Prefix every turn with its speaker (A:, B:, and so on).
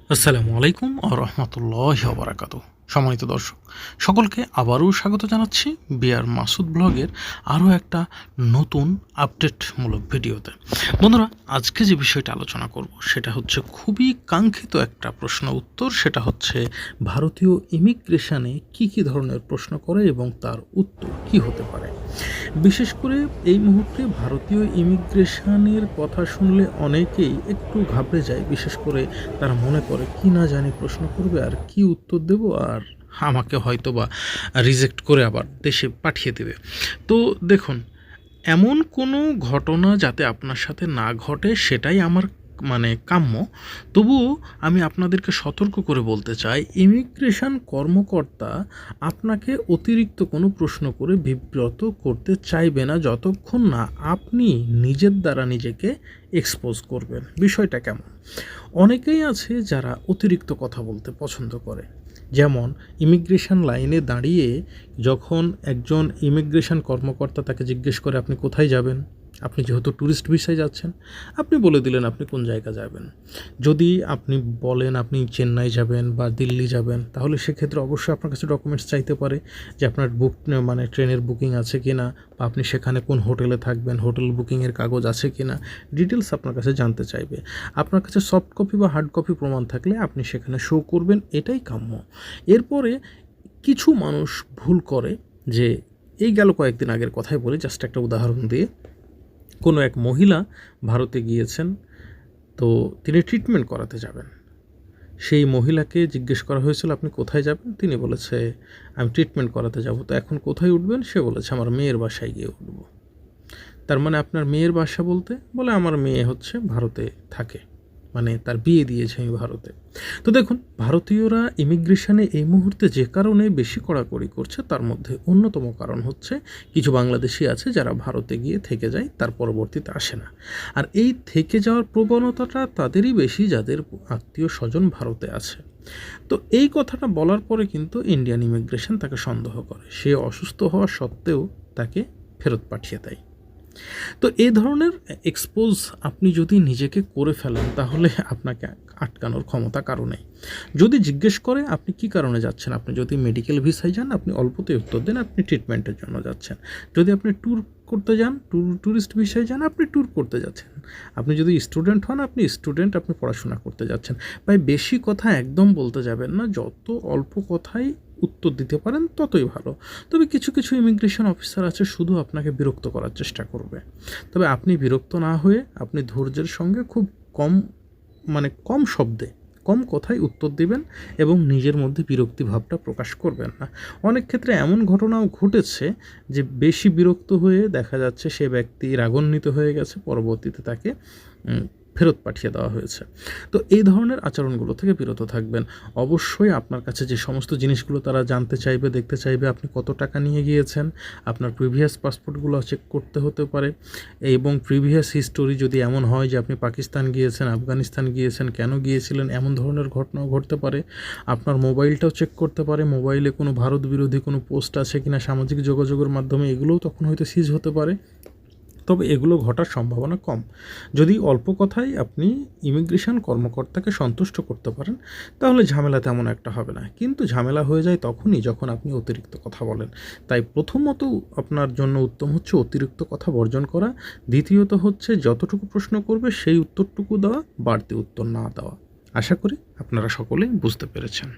A: আসসালামু আলাইকুম রহমতুল্লাহ বারাকাত। সম্মানিত দর্শক সকলকে আবারও স্বাগত জানাচ্ছি বিআর মাসুদ ব্লগের আরও একটা নতুন আপডেটমূলক ভিডিওতে। বন্ধুরা, আজকে যে বিষয়টা আলোচনা করব সেটা হচ্ছে খুবই কাঙ্ক্ষিত একটা প্রশ্ন উত্তর। সেটা হচ্ছে ভারতীয় ইমিগ্রেশনে কি ধরনের প্রশ্ন করে এবং তার উত্তর কি হতে পারে। বিশেষ করে এই মুহূর্তে ভারতীয় ইমিগ্রেশনের কথা শুনলে অনেকেই একটু ঘাবড়ে যায়। বিশেষ করে তারা মনে করে কি না জানি প্রশ্ন করবে আর কি উত্তর দেব, আর আমাকে হয়তো বা রিজেক্ট করে আবার দেশে পাঠিয়ে দেবে। তো দেখুন, এমন কোনো ঘটনা যাতে আপনার সাথে না ঘটে সেটাই আমার কাম্য। তবুও আমি আপনাদেরকে সতর্ক করে বলতে চাই, ইমিগ্রেশন কর্মকর্তা আপনাকে অতিরিক্ত কোনো প্রশ্ন করে বিব্রত করতে চাইবে না যতক্ষণ না আপনি নিজের দ্বারা নিজেকে এক্সপোজ করবেন। বিষয়টা কেমন? অনেকেই আছে যারা অতিরিক্ত কথা বলতে পছন্দ করে। যেমন ইমিগ্রেশন লাইনে দাঁড়িয়ে যখন একজন ইমিগ্রেশন কর্মকর্তা তাকে জিজ্ঞেস করে আপনি কোথায় যাবেন, আপনি যেহেতু ট্যুরিস্ট ভিসায় যাচ্ছেন, আপনি বলে দিলেন আপনি কোন জায়গা যাবেন। যদি আপনি বলেন আপনি চেন্নাই যাবেন বা দিল্লি যাবেন, তাহলে সেক্ষেত্রে অবশ্যই আপনার কাছে ডকুমেন্টস চাইতে পারে যে আপনার ট্রেনের বুকিং আছে কি না, বা আপনি সেখানে কোন হোটেলে থাকবেন, হোটেল বুকিংয়ের কাগজ আছে কি না, ডিটেলস আপনার কাছে জানতে চাইবে। আপনার কাছে সফট কপি বা হার্ড কপি প্রমাণ থাকলে আপনি সেখানে শো করবেন, এটাই কাম্য। এরপরে কিছু মানুষ ভুল করে, যে এই গেল কয়েকদিন আগের কথাই বলি, জাস্ট একটা উদাহরণ দিয়ে। কোনো এক মহিলা ভারতে গিয়েছেন, তো তিনি ট্রিটমেন্ট করাতে যাবেন। সেই মহিলাকে জিজ্ঞেস করা হয়েছিল আপনি কোথায় যাবেন, তিনি বলেছে আমি ট্রিটমেন্ট করাতে যাব। তো এখন কোথায় উঠবেন, সে বলেছে আমার মেয়ের বাসায় গিয়ে উঠব। তার মানে আপনার মেয়ের বাসা বলতে বলে আমার মেয়ে হচ্ছে ভারতে থাকে, তার বিয়ে দিয়েছে আমি ভারতে। তো দেখুন, ভারতীয়রা ইমিগ্রেশনে এই মুহূর্তে যে কারণে বেশি কড়াকড়ি করছে তার মধ্যে অন্যতম কারণ হচ্ছে কিছু বাংলাদেশি আছে যারা ভারতে গিয়ে থেকে যায়, তার পরবর্তীতে আসে না। আর এই থেকে যাওয়ার প্রবণতাটা তাদেরই বেশি যাদের আত্মীয় স্বজন ভারতে আছে। তো এই কথাটা বলার পরে কিন্তু ইন্ডিয়ান ইমিগ্রেশন তাকে সন্দেহ করে, সে অসুস্থ হওয়া সত্ত্বেও তাকে ফেরত পাঠিয়ে দেয়। তো এই ধরনের এক্সপোজ আপনি যদি নিজেকে করে ফেলেন, তাহলে আপনাকে আটকানোর ক্ষমতা কারো নেই। যদি জিজ্ঞেস করে আপনি কী কারণে যাচ্ছেন, আপনি যদি মেডিকেল ভিসায় যান আপনি অল্পতেই উত্তর দেন আপনি ট্রিটমেন্টের জন্য যাচ্ছেন। যদি আপনি ট্যুর করতে যান, ট্যুরিস্ট ভিসায় যান আপনি ট্যুর করতে যাচ্ছেন। আপনি যদি স্টুডেন্ট হন আপনি স্টুডেন্ট, আপনি পড়াশোনা করতে যাচ্ছেন। ভাই, বেশি কথা একদম বলতে যাবেন না, যত অল্প কথাই উত্তর দিতে পারেন ততই ভালো। তবে কিছু কিছু ইমিগ্রেশন অফিসার আছে শুধু আপনাকে বিরক্ত করার চেষ্টা করবে। তবে আপনি বিরক্ত না হয়ে আপনি ধৈর্যের সঙ্গে খুব কম শব্দে কম কথায় উত্তর দিবেন এবং নিজের মধ্যে বিরক্তি ভাবটা প্রকাশ করবেন না। অনেক ক্ষেত্রে এমন ঘটনাও ঘটেছে যে বেশি বিরক্ত হয়ে দেখা যাচ্ছে সে ব্যক্তি রাগান্বিত হয়ে গেছে, পরবর্তীতে তাকে ফেরত পাঠিয়ে দেওয়া হয়েছে। তো এই ধরনের আচরণগুলো থেকে বিরত থাকবেন। অবশ্যই আপনার কাছে যে সমস্ত জিনিসগুলো তারা জানতে চাইবে, দেখতে চাইবে, আপনি কত টাকা নিয়ে গিয়েছেন, আপনার প্রিভিয়াস পাসপোর্টগুলো চেক করতে হতে পারে, এবং প্রিভিয়াস হিস্টোরি যদি এমন হয় যে আপনি পাকিস্তান গিয়েছেন, আফগানিস্তান গিয়েছেন, কেন গিয়েছিলেন, এমন ধরনের ঘটনাও ঘটতে পারে। আপনার মোবাইলটাও চেক করতে পারে, মোবাইলে কোনো ভারত বিরোধী কোনো পোস্ট আছে কিনা সামাজিক যোগাযোগের মাধ্যমে, এগুলোও তখন হয়তো সিজ হতে পারে। তবে এগুলো ঘটার সম্ভাবনা কম। যদি অল্প কথায় আপনি ইমিগ্রেশন কর্মকর্তাকে সন্তুষ্ট করতে পারেন, তাহলে ঝামেলা তেমন একটা হবে না। কিন্তু ঝামেলা হয়ে যায় তখনই যখন আপনি অতিরিক্ত কথা বলেন। তাই প্রথমত আপনার জন্য উত্তম হচ্ছে অতিরিক্ত কথা বর্জন করা। দ্বিতীয়ত হচ্ছে যতটুকু প্রশ্ন করবে সেই উত্তরটুকু দেওয়া, বাড়তি উত্তর না দেওয়া। আশা করি আপনারা সকলেই বুঝতে পেরেছেন।